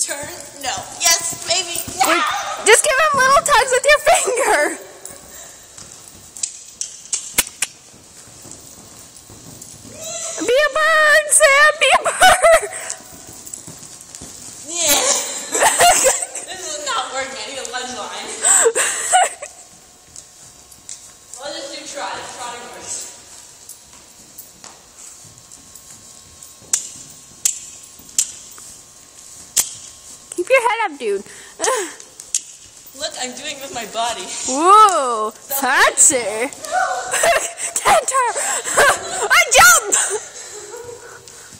Turn? No. Yes, maybe. No! Wait, just give him little tugs with your finger. Be a bird, Sam. Be a bird. Yeah. This is not working. I need a lunge line. Let's just do trot. Trotting horse. Keep your head up, dude. Look, I'm doing it with my body. Whoa, fancy. Canter. I jump.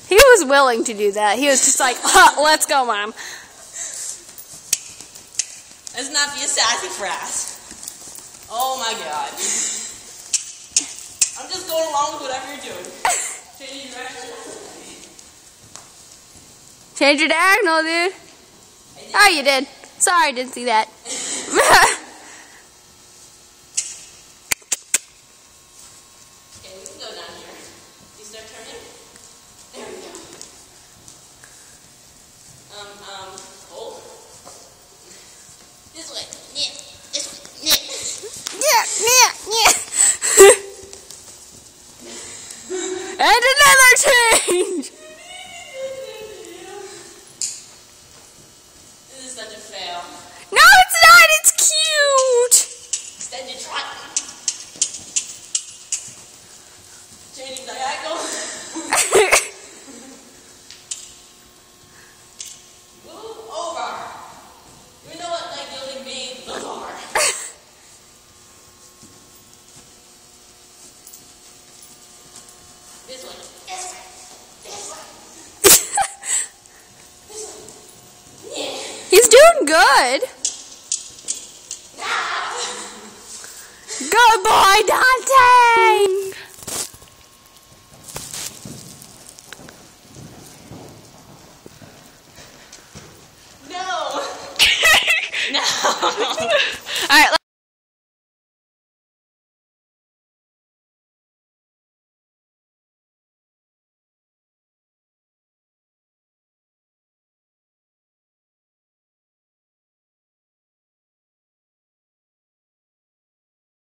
He was willing to do that. He was just like, let's go, Mom. Let's not be a sassy frass. Oh my god. I'm just going along with whatever you're doing. Changing direction. Change your diagonal, dude. Oh, you did. Sorry, I didn't see that. Okay, we can go down here. You start turning. There we go. Hold. This way. Yeah. This way. Yeah. And another change. This is such a fail. No, it's not. It's cute. Extend your trot. Changing diagonal. Move over. You know what like yielding means? Move over. This way. This way. This way. This way. Yeah. He's doing good. Good boy, Dante. No. No. All right.